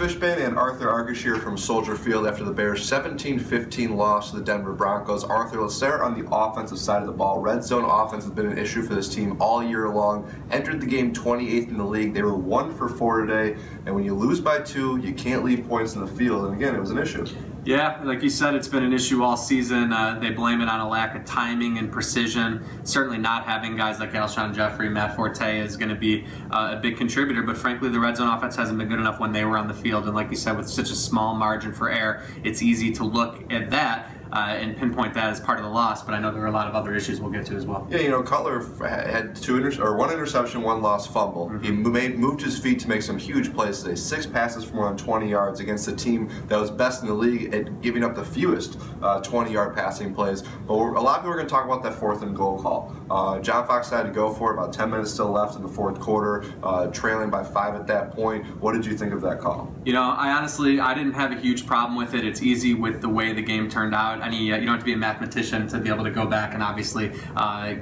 Fishbain and Arthur Arkush here from Soldier Field after the Bears' 17-15 loss to the Denver Broncos. Arthur, let's start on the offensive side of the ball. Red zone offense has been an issue for this team all year long. Entered the game 28th in the league. They were 1 for 4 today, and when you lose by 2, you can't leave points in the field, and again, it was an issue. Yeah, like you said, it's been an issue all season. They blame it on a lack of timing and precision. Certainly not having guys like Alshon Jeffrey, Matt Forte is going to be a big contributor, but frankly, the red zone offense hasn't been good enough when they were on the field. And like you said, with such a small margin for error, it's easy to look at that and pinpoint that as part of the loss, but I know there were a lot of other issues we'll get to as well. Yeah, you know, Cutler had 1 interception, 1 lost fumble. He moved his feet to make some huge plays today. 6 passes for more than 20 yards against a team that was best in the league at giving up the fewest 20-yard passing plays. But a lot of people are going to talk about that 4th and goal call. John Fox had to go for it, about 10 minutes still left in the 4th quarter, trailing by 5 at that point. What did you think of that call? You know, I didn't have a huge problem with it. It's easy with the way the game turned out. You don't have to be a mathematician to be able to go back and obviously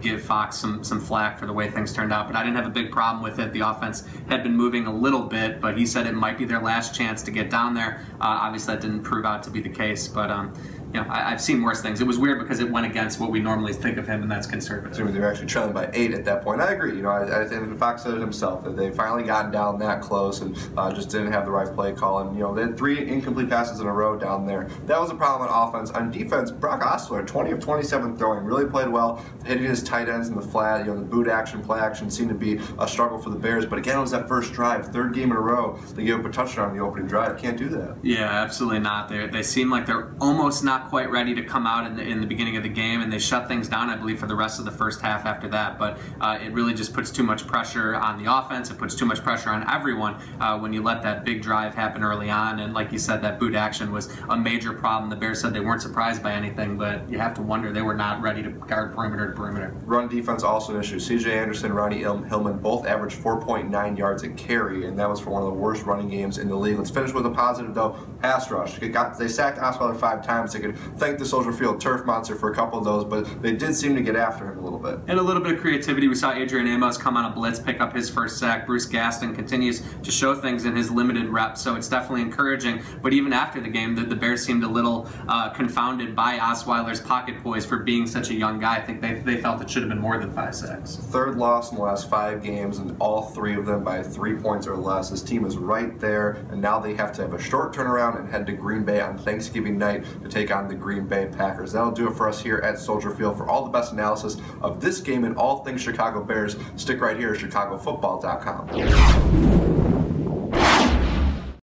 give Fox some flack for the way things turned out, but I didn't have a big problem with it. The offense had been moving a little bit, but he said it might be their last chance to get down there. Obviously that didn't prove out to be the case, but you know, I've seen worse things. It was weird because it went against what we normally think of him, and that's conservative. They were actually trailing by 8 at that point. I agree. You know, I think Fox said it himself that they finally gotten down that close and just didn't have the right play call. And you know, they had 3 incomplete passes in a row down there. That was a problem on offense. On defense, Brock Osweiler, 20 of 27 throwing, really played well, hitting his tight ends in the flat. You know, the boot action, play action seemed to be a struggle for the Bears. But again, it was that first drive, 3rd game in a row. They gave up a touchdown on the opening drive. Can't do that. Yeah, absolutely not. They seem like they're almost not quite ready to come out in the beginning of the game, and they shut things down, I believe, for the rest of the first half after that. But it really just puts too much pressure on the offense. It puts too much pressure on everyone when you let that big drive happen early on. And like you said, that boot action was a major problem. The Bears said they weren't surprised by anything, but you have to wonder they were not ready to guard perimeter to perimeter. Run defense also an issue. C.J. Anderson, Ronnie Hillman both averaged 4.9 yards a carry, and that was for one of the worst running games in the league. Let's finish with a positive, though. Pass rush. They sacked Osweiler 5 times. They could thank the Soldier Field turf monster for a couple of those, but they did seem to get after him a little bit. And a little bit of creativity. We saw Adrian Amos come on a blitz, pick up his first sack. Bruce Gaston continues to show things in his limited reps, so it's definitely encouraging. But even after the game, the Bears seemed a little confounded by Osweiler's pocket poise for being such a young guy. I think they felt it should have been more than 5 sacks. 3rd loss in the last 5 games, and all 3 of them by 3 points or less. This team is right there, and now they have to have a short turnaround and head to Green Bay on Thanksgiving night to take on the Green Bay Packers. That'll do it for us here at Soldier Field. For all the best analysis of this game and all things Chicago Bears, stick right here at ChicagoFootball.com.